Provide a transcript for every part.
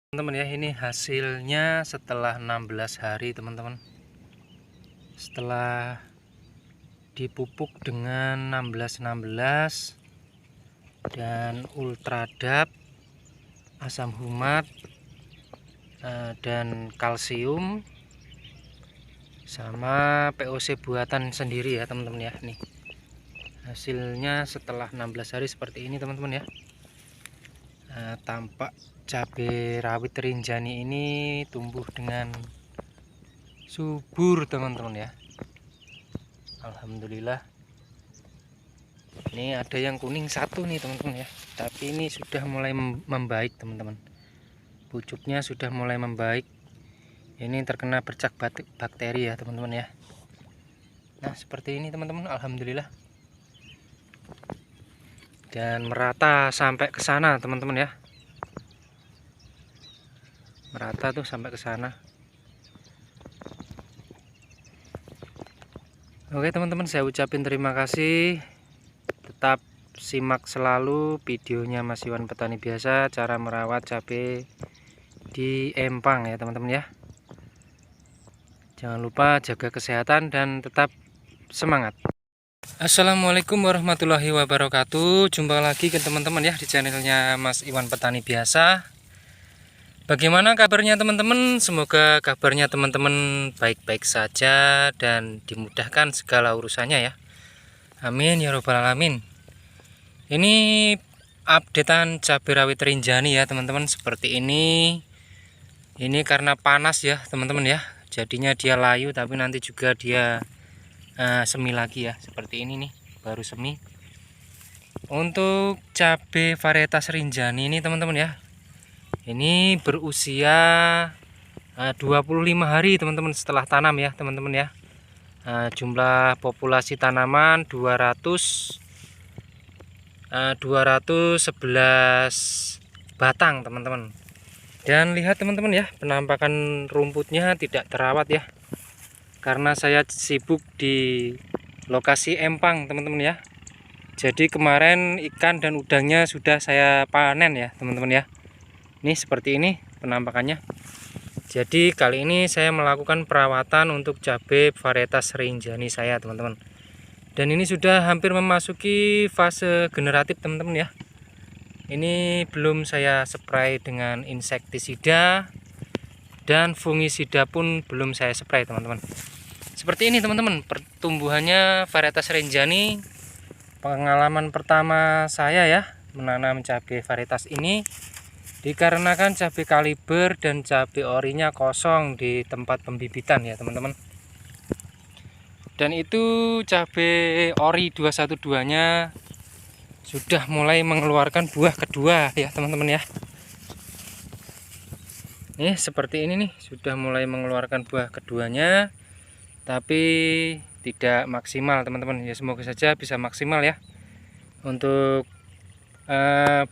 Teman-teman ya, ini hasilnya setelah 16 hari teman-teman. Setelah dipupuk dengan 16-16 dan ultradap, asam humat dan kalsium sama POC buatan sendiri ya teman-teman ya. Nih hasilnya setelah 16 hari seperti ini teman-teman ya. Tampak cabai rawit Rinjani ini tumbuh dengan subur teman-teman ya. Alhamdulillah. Ini ada yang kuning satu nih teman-teman ya, tapi ini sudah mulai membaik teman-teman. Pucuknya sudah mulai membaik. Ini terkena bercak bakteri ya teman-teman ya. Nah seperti ini teman-teman, alhamdulillah. Dan merata sampai ke sana teman-teman ya. Merata tuh sampai ke sana. Oke teman-teman, saya ucapin terima kasih. Tetap simak selalu videonya Mas Iwan Petani Biasa, cara merawat cabai di empang ya teman-teman ya. Jangan lupa jaga kesehatan dan tetap semangat. Assalamualaikum warahmatullahi wabarakatuh. Jumpa lagi ke teman-teman ya di channelnya Mas Iwan Petani Biasa. Bagaimana kabarnya teman-teman? Semoga kabarnya teman-teman baik-baik saja dan dimudahkan segala urusannya ya. Amin ya robbal alamin. Ini updatean cabai rawit Rinjani ya teman-teman, seperti ini. Ini karena panas ya teman-teman ya, jadinya dia layu, tapi nanti juga dia semi lagi ya, seperti ini nih, baru semi. Untuk cabai varietas Rinjani ini teman-teman ya, ini berusia 25 hari teman-teman setelah tanam ya teman-teman ya. Jumlah populasi tanaman 211 batang teman-teman. Dan lihat teman-teman ya, penampakan rumputnya tidak terawat ya, karena saya sibuk di lokasi empang teman-teman ya. Jadi kemarin ikan dan udangnya sudah saya panen ya teman-teman ya. Ini seperti ini penampakannya. Jadi kali ini saya melakukan perawatan untuk cabai varietas Rinjani saya teman-teman. Dan ini sudah hampir memasuki fase generatif teman-teman ya. Ini belum saya spray dengan insektisida dan fungisida pun belum saya spray teman-teman. Seperti ini teman-teman pertumbuhannya varietas Rinjani. Pengalaman pertama saya ya menanam cabai varietas ini, dikarenakan cabai kaliber dan cabai orinya kosong di tempat pembibitan ya teman-teman. Dan itu cabai ori 212 nya sudah mulai mengeluarkan buah kedua ya teman-teman ya. Nih seperti ini nih, sudah mulai mengeluarkan buah keduanya, tapi tidak maksimal teman-teman ya. Semoga saja bisa maksimal ya. Untuk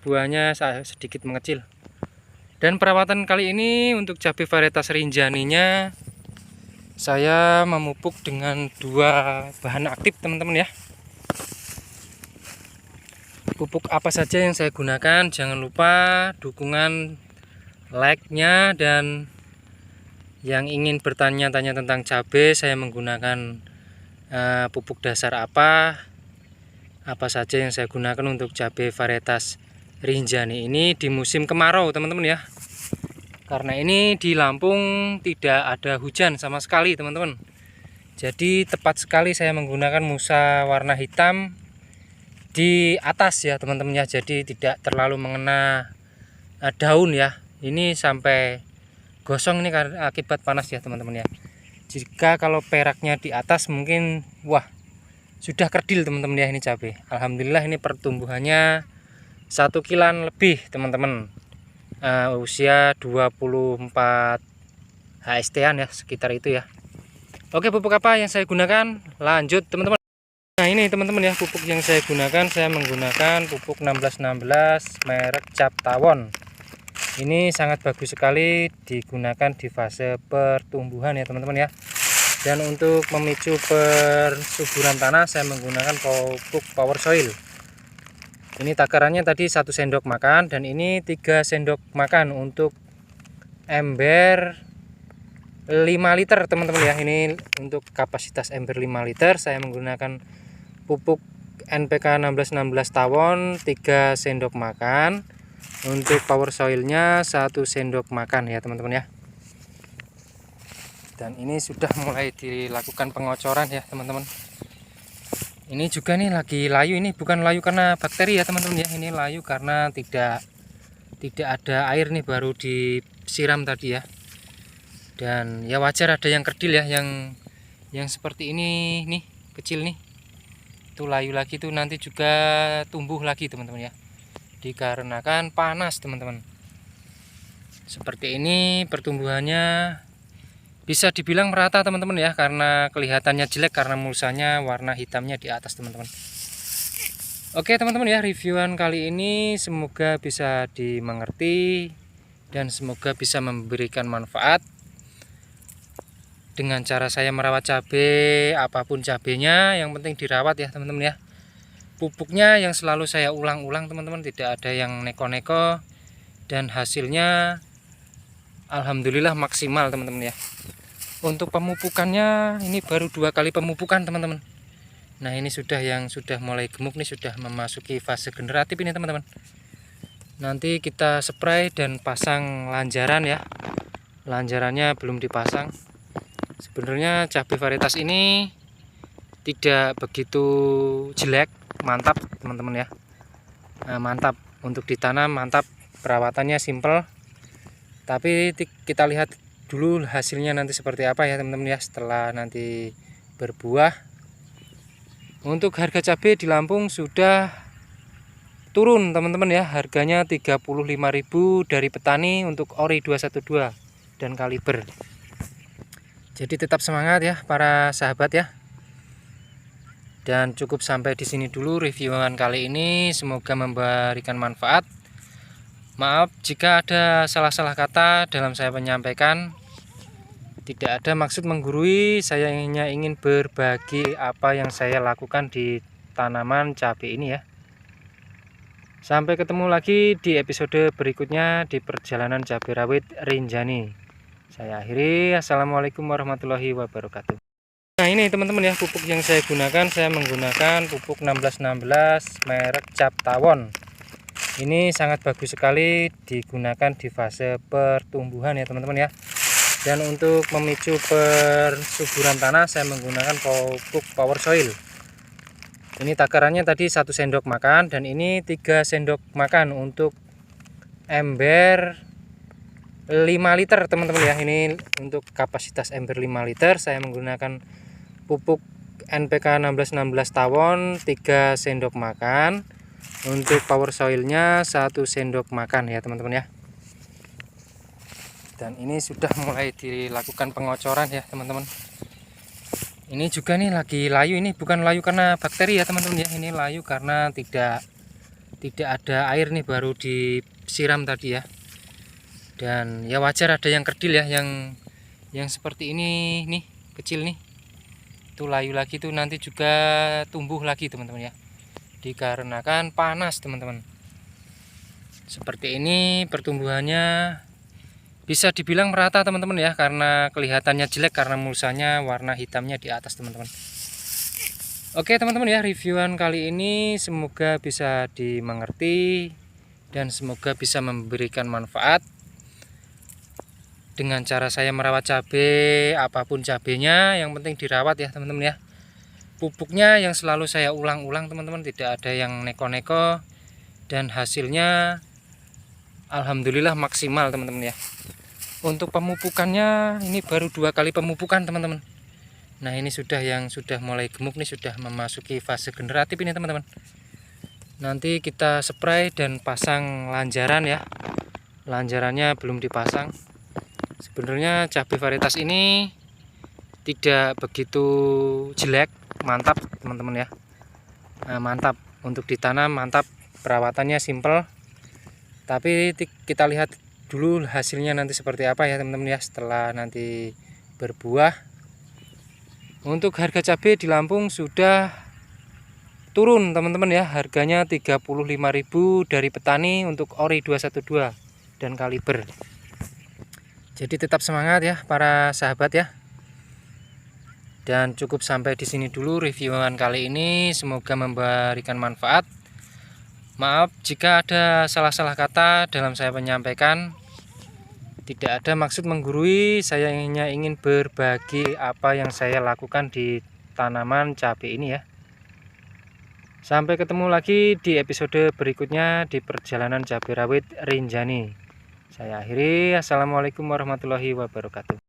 buahnya sedikit mengecil. Dan perawatan kali ini untuk cabai varietas Rinjaninya, saya memupuk dengan 2 bahan aktif teman-teman ya. Pupuk apa saja yang saya gunakan, jangan lupa dukungan like-nya. Dan yang ingin bertanya-tanya tentang cabai, saya menggunakan pupuk dasar apa saja yang saya gunakan untuk cabai varietas Rinjani ini di musim kemarau teman-teman ya. Karena ini di Lampung tidak ada hujan sama sekali teman-teman. Jadi tepat sekali saya menggunakan musa warna hitam di atas ya teman-teman ya. Jadi tidak terlalu mengena daun ya. Ini sampai gosong ini karena akibat panas ya teman-teman ya. Jika kalau peraknya di atas mungkin wah sudah kerdil teman-teman ya ini cabai. Alhamdulillah ini pertumbuhannya 1 kilan lebih teman-teman. Usia 24 HST-an ya, sekitar itu ya. Oke, pupuk apa yang saya gunakan? Lanjut teman-teman. Nah ini teman-teman ya, pupuk yang saya gunakan, saya menggunakan pupuk 1616 merek Cap Tawon. Ini sangat bagus sekali digunakan di fase pertumbuhan ya teman-teman ya. Dan untuk memicu persuburan tanah, saya menggunakan pupuk Power Soil. Ini takarannya tadi 1 sendok makan, dan ini 3 sendok makan untuk ember 5 liter teman-teman ya. Ini untuk kapasitas ember 5 liter saya menggunakan pupuk NPK 1616 tawon 3 sendok makan. Untuk power soilnya 1 sendok makan ya teman-teman ya. Dan ini sudah mulai dilakukan pengocoran ya teman-teman. Ini juga nih lagi layu, ini bukan layu karena bakteri ya teman-teman ya. Ini layu karena tidak ada air nih, baru disiram tadi ya. Dan ya wajar ada yang kerdil ya, yang seperti ini nih, kecil nih. Itu layu lagi tuh, nanti juga tumbuh lagi teman-teman ya. Dikarenakan panas teman-teman. Seperti ini pertumbuhannya bisa dibilang merata teman-teman ya, karena kelihatannya jelek karena mulsanya warna hitamnya di atas teman-teman. Oke teman-teman ya, reviewan kali ini semoga bisa dimengerti dan semoga bisa memberikan manfaat. Dengan cara saya merawat cabai, apapun cabenya yang penting dirawat ya teman-teman ya. Pupuknya yang selalu saya ulang-ulang teman-teman, tidak ada yang neko-neko, dan hasilnya alhamdulillah maksimal teman-teman ya. Untuk pemupukannya ini baru 2 kali pemupukan teman-teman. Nah ini sudah mulai gemuk nih, sudah memasuki fase generatif ini teman-teman. Nanti kita spray dan pasang lanjaran ya. Lanjarannya belum dipasang. Sebenarnya cabai varietas ini tidak begitu jelek, mantap teman-teman ya. Nah, mantap untuk ditanam, mantap, perawatannya simple. Tapi kita lihat dulu hasilnya nanti seperti apa ya teman-teman ya, setelah nanti berbuah. Untuk harga cabai di Lampung sudah turun teman-teman ya, harganya 35.000 dari petani untuk ori 212 dan kaliber. Jadi tetap semangat ya para sahabat ya. Dan cukup sampai di sini dulu reviewan kali ini, semoga memberikan manfaat. Maaf jika ada salah-salah kata dalam saya menyampaikan. Tidak ada maksud menggurui, saya hanya ingin berbagi apa yang saya lakukan di tanaman cabai ini ya. Sampai ketemu lagi di episode berikutnya di perjalanan cabai rawit Rinjani. Saya akhiri, assalamualaikum warahmatullahi wabarakatuh. Nah ini teman-teman ya, pupuk yang saya gunakan, saya menggunakan pupuk 1616 merek Cap Tawon. Ini sangat bagus sekali digunakan di fase pertumbuhan ya teman-teman ya. Dan untuk memicu persuburan tanah saya menggunakan pupuk power soil. Ini takarannya tadi 1 sendok makan, dan ini 3 sendok makan untuk ember 5 liter teman-teman ya. Ini untuk kapasitas ember 5 liter saya menggunakan pupuk NPK 1616 tawon 3 sendok makan. Untuk power soilnya 1 sendok makan ya teman-teman ya. Dan ini sudah mulai dilakukan pengocoran ya teman-teman. Ini juga nih lagi layu, ini bukan layu karena bakteri ya teman-teman ya. Ini layu karena tidak ada air nih, baru disiram tadi ya. Dan ya wajar ada yang kerdil ya, yang seperti ini nih, kecil nih. Itu layu lagi tuh, nanti juga tumbuh lagi teman-teman ya. Dikarenakan panas teman-teman. Seperti ini pertumbuhannya bisa dibilang merata teman-teman ya, karena kelihatannya jelek karena mulsanya warna hitamnya di atas teman-teman. Oke teman-teman ya, reviewan kali ini semoga bisa dimengerti dan semoga bisa memberikan manfaat. Dengan cara saya merawat cabai, apapun cabenya yang penting dirawat ya teman-teman ya. Pupuknya yang selalu saya ulang-ulang teman-teman, tidak ada yang neko-neko, dan hasilnya alhamdulillah maksimal teman-teman ya. Untuk pemupukannya ini baru 2 kali pemupukan teman-teman. Nah ini sudah mulai gemuk nih, sudah memasuki fase generatif ini teman-teman. Nanti kita spray dan pasang lanjaran ya. Lanjarannya belum dipasang. Sebenarnya cabai varietas ini tidak begitu jelek, mantap teman-teman ya. Nah, mantap untuk ditanam, mantap, perawatannya simple. Tapi kita lihat dulu hasilnya nanti seperti apa ya teman-teman ya, setelah nanti berbuah. Untuk harga cabai di Lampung sudah turun teman-teman ya, harganya 35.000 dari petani untuk ori 212 dan kaliber. Jadi tetap semangat ya para sahabat ya. Dan cukup sampai di sini dulu reviewan kali ini, semoga memberikan manfaat. Maaf jika ada salah-salah kata dalam saya menyampaikan. Tidak ada maksud menggurui, saya hanya ingin berbagi apa yang saya lakukan di tanaman cabai ini ya. Sampai ketemu lagi di episode berikutnya di perjalanan cabai rawit Rinjani. Saya akhiri, assalamualaikum warahmatullahi wabarakatuh.